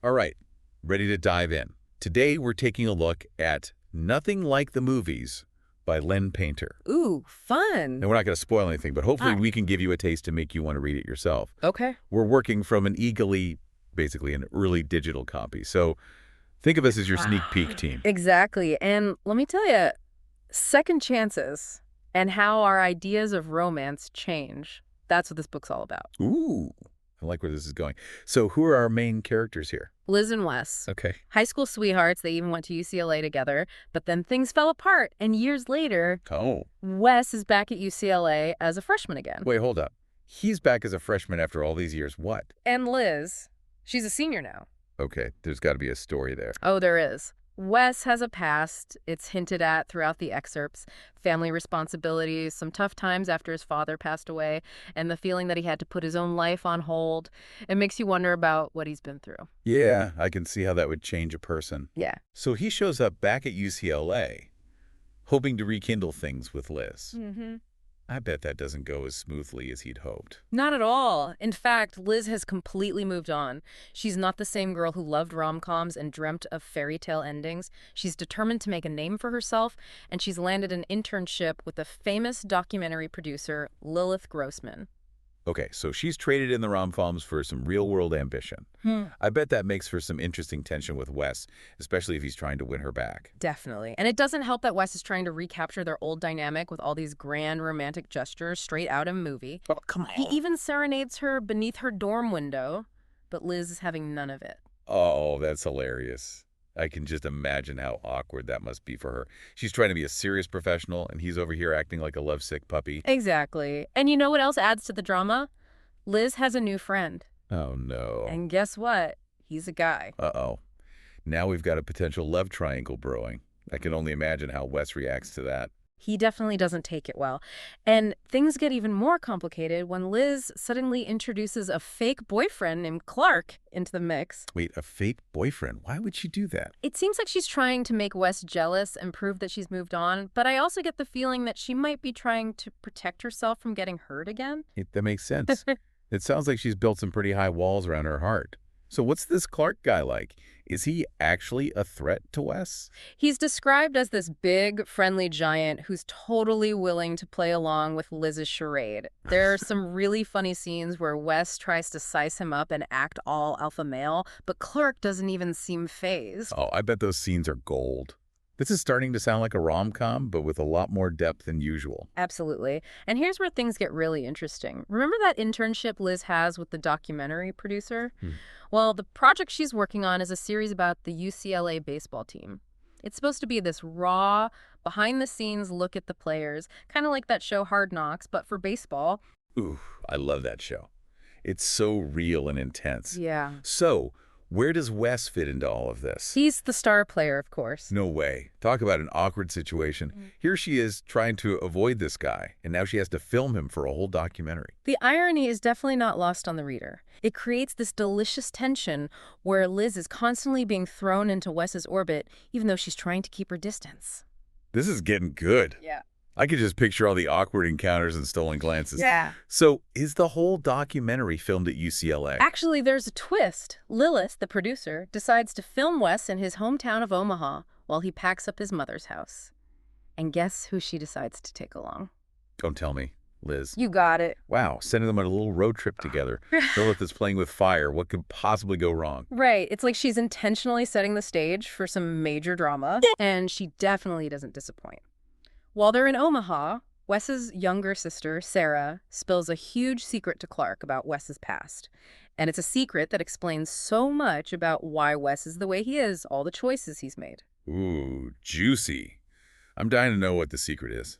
All right, ready to dive in. Today we're taking a look at Nothing Like the Movies by Lynn Painter. Ooh, fun. Now, we're not going to spoil anything, but hopefully Ah, we can give you a taste to make you want to read it yourself. okay. We're working from basically an early digital copy. So think of us as your sneak peek team. Exactly. And let me tell you, second chances and how our ideas of romance change. That's what this book's all about. Ooh, I like where this is going. So who are our main characters here? Liz and Wes, Okay. high school sweethearts. They even went to UCLA together, but then things fell apart. And years later, Oh, Wes is back at UCLA as a freshman again. wait, hold up. He's back as a freshman after all these years. What? And Liz, she's a senior now. Okay, there's got to be a story there. Oh, there is. Wes has a past. It's hinted at throughout the excerpts. Family responsibilities, some tough times after his father passed away, and the feeling that he had to put his own life on hold. It makes you wonder about what he's been through. Yeah, I can see how that would change a person. Yeah. So he shows up back at UCLA, hoping to rekindle things with Liz. Mm-hmm. I bet that doesn't go as smoothly as he'd hoped. Not at all. In fact, Liz has completely moved on. She's not the same girl who loved rom-coms and dreamt of fairy tale endings. She's determined to make a name for herself, and she's landed an internship with the famous documentary producer, Lilith Grossman. Okay, so she's traded in the rom-coms for some real-world ambition. I bet that makes for some interesting tension with Wes, especially if he's trying to win her back. Definitely. And it doesn't help that Wes is trying to recapture their old dynamic with all these grand romantic gestures straight out of a movie. Oh, come He even serenades her beneath her dorm window, but Liz is having none of it. Oh, that's hilarious. I can just imagine how awkward that must be for her. She's trying to be a serious professional, and he's over here acting like a lovesick puppy. Exactly. And you know what else adds to the drama? Liz has a new friend. Oh, no. And guess what? He's a guy. Uh-oh. Now we've got a potential love triangle brewing. I can only imagine how Wes reacts to that. He definitely doesn't take it well. And things get even more complicated when Liz suddenly introduces a fake boyfriend named Clark into the mix. Wait, a fake boyfriend? Why would she do that? It seems like she's trying to make Wes jealous and prove that she's moved on, but I also get the feeling that she might be trying to protect herself from getting hurt again. That makes sense. It sounds like she's built some pretty high walls around her heart. So what's this Clark guy like? Is he actually a threat to Wes? He's described as this big, friendly giant who's totally willing to play along with Liz's charade. There are some really funny scenes where Wes tries to size him up and act all alpha male, but Clark doesn't even seem fazed. Oh, I bet those scenes are gold. This is starting to sound like a rom-com, but with a lot more depth than usual. Absolutely. And here's where things get really interesting. Remember that internship Liz has with the documentary producer? Well, the project she's working on is a series about the UCLA baseball team. It's supposed to be this raw, behind-the-scenes look at the players, kind of like that show Hard Knocks, but for baseball. Ooh, I love that show. It's so real and intense. Yeah. So, where does Wes fit into all of this? He's the star player, of course. No way. Talk about an awkward situation. Here she is trying to avoid this guy, and now she has to film him for a whole documentary. The irony is definitely not lost on the reader. It creates this delicious tension where Liz is constantly being thrown into Wes's orbit, even though she's trying to keep her distance. This is getting good. Yeah. I could just picture all the awkward encounters and stolen glances. Yeah. So, is the whole documentary filmed at UCLA? Actually, there's a twist. Lilith, the producer, decides to film Wes in his hometown of Omaha while he packs up his mother's house. And guess who she decides to take along? Don't tell me. Liz. You got it. Wow, sending them on a little road trip together. Lilith is playing with fire. What could possibly go wrong? Right. It's like she's intentionally setting the stage for some major drama, and she definitely doesn't disappoint. While they're in Omaha, Wes's younger sister, Sarah, spills a huge secret to Clark about Wes's past. And it's a secret that explains so much about why Wes is the way he is, all the choices he's made. Ooh, juicy. I'm dying to know what the secret is.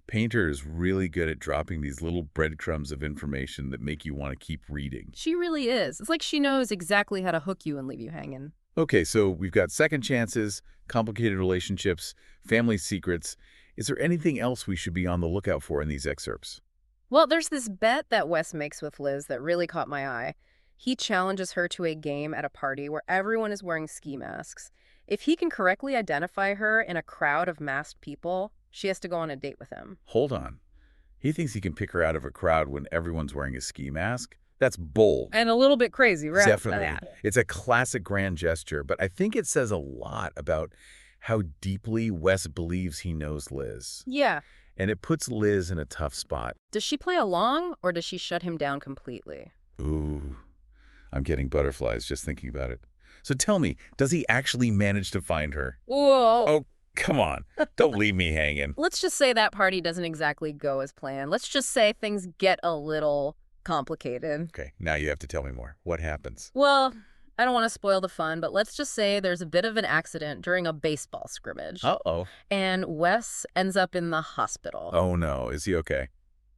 Painter is really good at dropping these little breadcrumbs of information that make you want to keep reading. She really is. It's like she knows exactly how to hook you and leave you hanging. Okay, so we've got second chances, complicated relationships, family secrets. Is there anything else we should be on the lookout for in these excerpts? Well, there's this bet that Wes makes with Liz that really caught my eye. He challenges her to a game at a party where everyone is wearing ski masks. If he can correctly identify her in a crowd of masked people, she has to go on a date with him. Hold on. He thinks he can pick her out of a crowd when everyone's wearing a ski mask? That's bold. And a little bit crazy, right? Definitely. Yeah. It's a classic grand gesture, but I think it says a lot about how deeply Wes believes he knows Liz. Yeah. And it puts Liz in a tough spot. Does she play along, or does she shut him down completely? Ooh, I'm getting butterflies just thinking about it. So tell me, does he actually manage to find her? Whoa. Oh, come on. Don't leave me hanging. Let's just say that party doesn't exactly go as planned. Let's just say things get a little complicated. Okay, now you have to tell me more. What happens? Well, I don't want to spoil the fun, but let's just say there's a bit of an accident during a baseball scrimmage. Uh-oh. And Wes ends up in the hospital. Oh, no. Is he okay?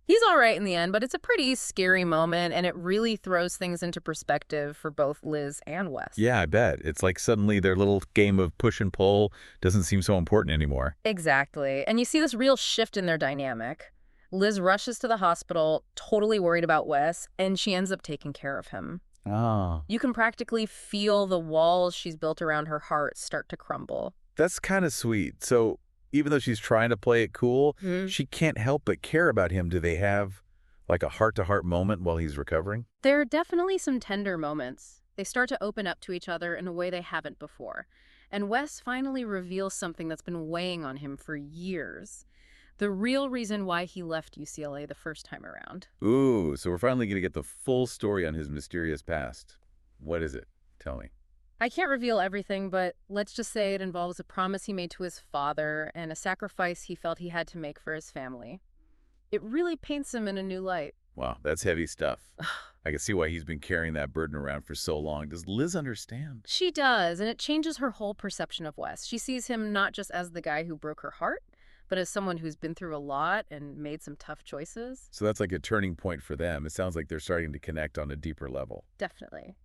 He's all right in the end, but it's a pretty scary moment, and it really throws things into perspective for both Liz and Wes. Yeah, I bet. It's like suddenly their little game of push and pull doesn't seem so important anymore. Exactly. And you see this real shift in their dynamic. Liz rushes to the hospital, totally worried about Wes, and she ends up taking care of him. Oh. You can practically feel the walls she's built around her heart start to crumble. That's kind of sweet. So even though she's trying to play it cool, she can't help but care about him. Do they have like a heart-to-heart moment while he's recovering? There are definitely some tender moments. They start to open up to each other in a way they haven't before. And Wes finally reveals something that's been weighing on him for years. The real reason why he left UCLA the first time around. Ooh, so we're finally going to get the full story on his mysterious past. What is it? Tell me. I can't reveal everything, but let's just say it involves a promise he made to his father and a sacrifice he felt he had to make for his family. It really paints him in a new light. Wow, that's heavy stuff. I can see why he's been carrying that burden around for so long. Does Liz understand? She does, and it changes her whole perception of Wes. She sees him not just as the guy who broke her heart, but as someone who's been through a lot and made some tough choices. So that's like a turning point for them. It sounds like they're starting to connect on a deeper level. Definitely.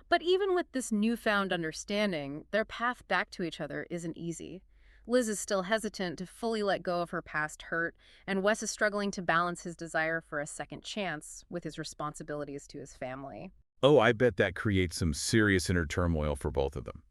But even with this newfound understanding, their path back to each other isn't easy. Liz is still hesitant to fully let go of her past hurt, and Wes is struggling to balance his desire for a second chance with his responsibilities to his family. Oh, I bet that creates some serious inner turmoil for both of them.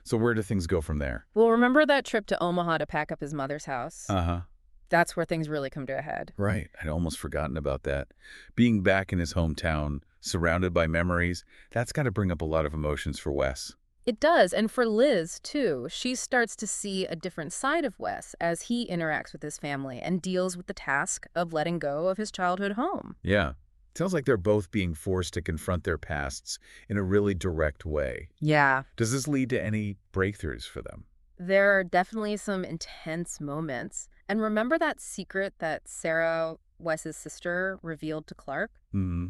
So where do things go from there? Well, remember that trip to Omaha to pack up his mother's house? Uh-huh. That's where things really come to a head. Right. I'd almost forgotten about that. Being back in his hometown, surrounded by memories, that's got to bring up a lot of emotions for Wes. It does, and for Liz, too. She starts to see a different side of Wes as he interacts with his family and deals with the task of letting go of his childhood home. Yeah. Sounds like they're both being forced to confront their pasts in a really direct way. Yeah. Does this lead to any breakthroughs for them? There are definitely some intense moments. And remember that secret that Sarah, Wes's sister, revealed to Clark? Mm-hmm.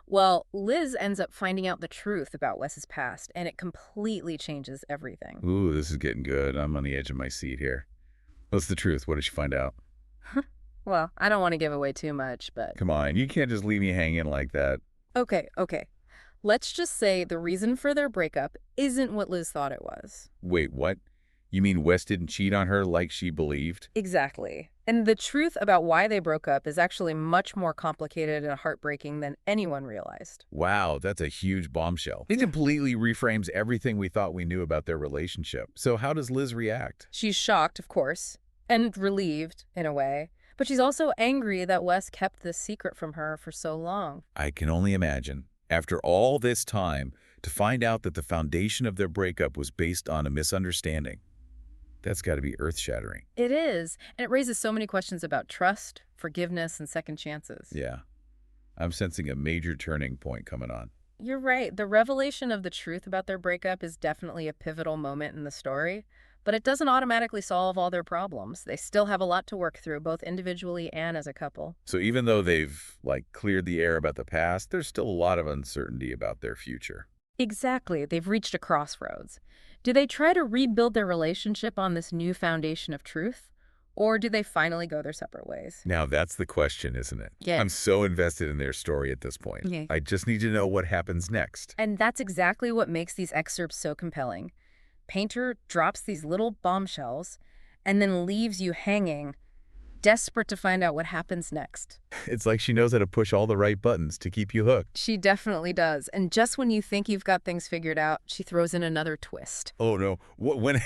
Well, Liz ends up finding out the truth about Wes's past, and it completely changes everything. Ooh, this is getting good. I'm on the edge of my seat here. What's the truth? What did she find out? Well, I don't want to give away too much, but... Come on, you can't just leave me hanging like that. Okay. Let's just say the reason for their breakup isn't what Liz thought it was. Wait, what? You mean Wes didn't cheat on her like she believed? Exactly. And the truth about why they broke up is actually much more complicated and heartbreaking than anyone realized. Wow, that's a huge bombshell. It completely reframes everything we thought we knew about their relationship. So how does Liz react? She's shocked, of course, and relieved, in a way. But she's also angry that Wes kept this secret from her for so long. I can only imagine. After all this time, to find out that the foundation of their breakup was based on a misunderstanding. That's got to be earth-shattering. It is, and it raises so many questions about trust, forgiveness, and second chances. Yeah. I'm sensing a major turning point coming on. You're right. The revelation of the truth about their breakup is definitely a pivotal moment in the story, but it doesn't automatically solve all their problems. They still have a lot to work through, both individually and as a couple. So even though they've, cleared the air about the past, there's still a lot of uncertainty about their future. Exactly. They've reached a crossroads. Do they try to rebuild their relationship on this new foundation of truth? Or do they finally go their separate ways? Now, that's the question, isn't it? Yeah. I'm so invested in their story at this point. Yeah. I just need to know what happens next. And that's exactly what makes these excerpts so compelling. Painter drops these little bombshells and then leaves you hanging, desperate to find out what happens next. It's like she knows how to push all the right buttons to keep you hooked. She definitely does. And just when you think you've got things figured out, she throws in another twist. Oh, no. When?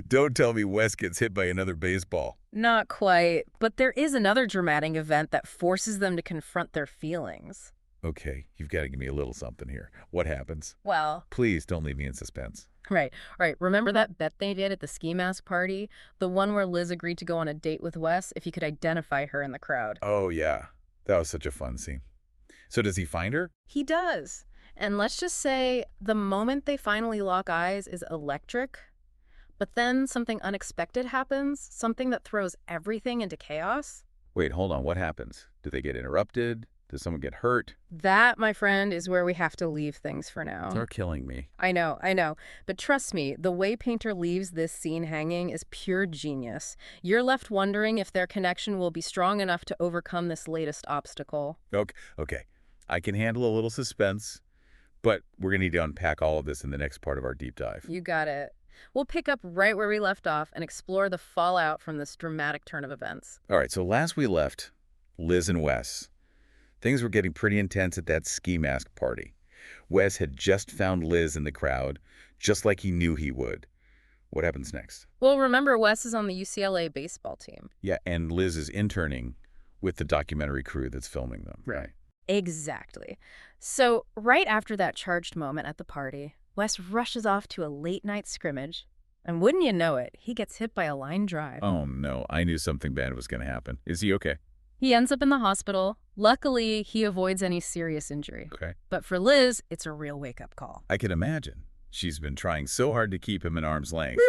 Don't tell me Wes gets hit by another baseball. Not quite, but there is another dramatic event that forces them to confront their feelings. Okay, you've got to give me a little something here. What happens? Well, Please don't leave me in suspense. right, right. Remember that bet they did at the ski mask party? The one where Liz agreed to go on a date with Wes if he could identify her in the crowd. Oh, yeah. That was such a fun scene. So does he find her? He does. And let's just say the moment they finally lock eyes is electric. But then something unexpected happens, something that throws everything into chaos. Wait, hold on. What happens? Do they get interrupted? Does someone get hurt? That, my friend, is where we have to leave things for now. They're killing me. I know. But trust me, the way Painter leaves this scene hanging is pure genius. You're left wondering if their connection will be strong enough to overcome this latest obstacle. Okay. I can handle a little suspense, but we're going to need to unpack all of this in the next part of our deep dive. You got it. We'll pick up right where we left off and explore the fallout from this dramatic turn of events. All right, so last we left Liz and Wes. Things were getting pretty intense at that ski mask party. Wes had just found Liz in the crowd, just like he knew he would. What happens next? Well, remember, Wes is on the UCLA baseball team. Yeah, and Liz is interning with the documentary crew that's filming them. Right. Exactly. So right after that charged moment at the party, Wes rushes off to a late-night scrimmage. And wouldn't you know it, he gets hit by a line drive. Oh, no. I knew something bad was going to happen. Is he okay? He ends up in the hospital. Luckily, he avoids any serious injury. Okay. But for Liz, it's a real wake-up call. I can imagine. She's been trying so hard to keep him at arm's length.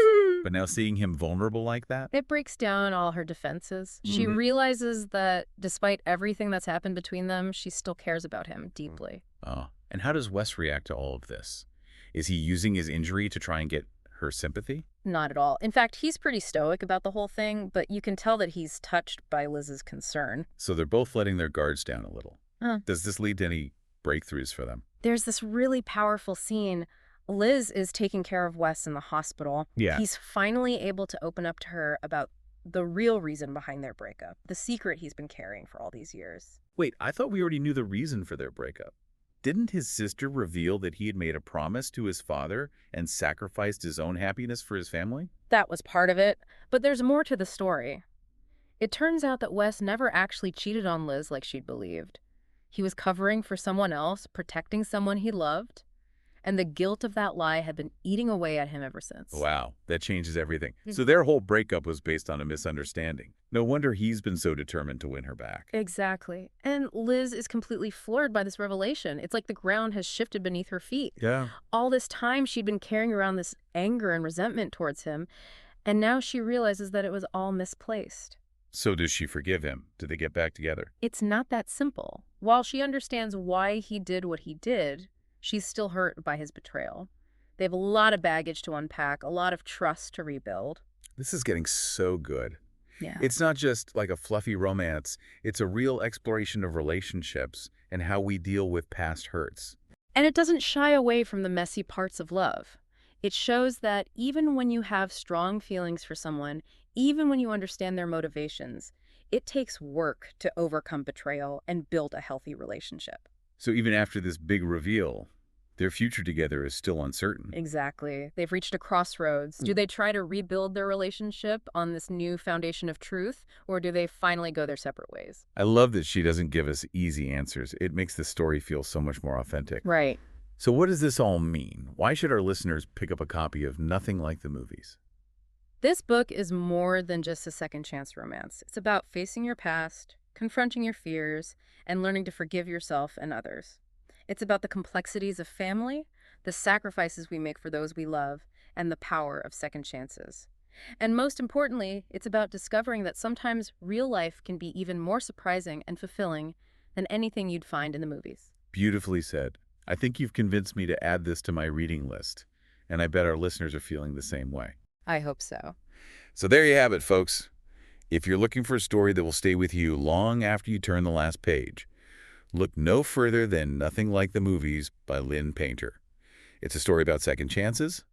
But now seeing him vulnerable like that? It breaks down all her defenses. She realizes that despite everything that's happened between them, she still cares about him deeply. Oh, and how does Wes react to all of this? Is he using his injury to try and get her sympathy? Not at all. In fact, he's pretty stoic about the whole thing, but you can tell that he's touched by Liz's concern. So they're both letting their guards down a little. Does this lead to any breakthroughs for them? There's this really powerful scene. Liz is taking care of Wes in the hospital. Yeah. He's finally able to open up to her about the real reason behind their breakup, the secret he's been carrying for all these years. Wait, I thought we already knew the reason for their breakup. Didn't his sister reveal that he had made a promise to his father and sacrificed his own happiness for his family? That was part of it, but there's more to the story. It turns out that Wes never actually cheated on Liz like she'd believed. He was covering for someone else, protecting someone he loved, and the guilt of that lie had been eating away at him ever since. Wow, that changes everything. So their whole breakup was based on a misunderstanding. No wonder he's been so determined to win her back. Exactly. And Liz is completely floored by this revelation. It's like the ground has shifted beneath her feet. Yeah. All this time she'd been carrying around this anger and resentment towards him, and now she realizes that it was all misplaced. So does she forgive him? Do they get back together? It's not that simple. While she understands why he did what he did, she's still hurt by his betrayal. They have a lot of baggage to unpack, a lot of trust to rebuild. This is getting so good. Yeah. It's not just like a fluffy romance. It's a real exploration of relationships and how we deal with past hurts. And it doesn't shy away from the messy parts of love. It shows that even when you have strong feelings for someone, even when you understand their motivations, it takes work to overcome betrayal and build a healthy relationship. So even after this big reveal, their future together is still uncertain. Exactly. They've reached a crossroads. Do they try to rebuild their relationship on this new foundation of truth, or do they finally go their separate ways? I love that she doesn't give us easy answers. It makes the story feel so much more authentic. Right. So what does this all mean? Why should our listeners pick up a copy of Nothing Like the Movies? This book is more than just a second chance romance. It's about facing your past, confronting your fears, and learning to forgive yourself and others. It's about the complexities of family, the sacrifices we make for those we love, and the power of second chances. And most importantly, it's about discovering that sometimes real life can be even more surprising and fulfilling than anything you'd find in the movies. Beautifully said. I think you've convinced me to add this to my reading list, and I bet our listeners are feeling the same way. I hope so. So there you have it, folks. If you're looking for a story that will stay with you long after you turn the last page, look no further than Nothing Like the Movies by Lynn Painter. It's a story about second chances,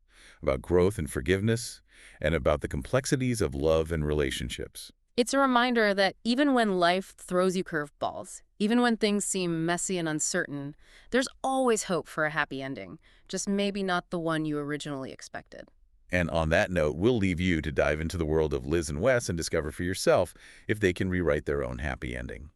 about growth and forgiveness, and about the complexities of love and relationships. It's a reminder that even when life throws you curveballs, even when things seem messy and uncertain, there's always hope for a happy ending, just maybe not the one you originally expected. And on that note, we'll leave you to dive into the world of Liz and Wes and discover for yourself if they can rewrite their own happy ending.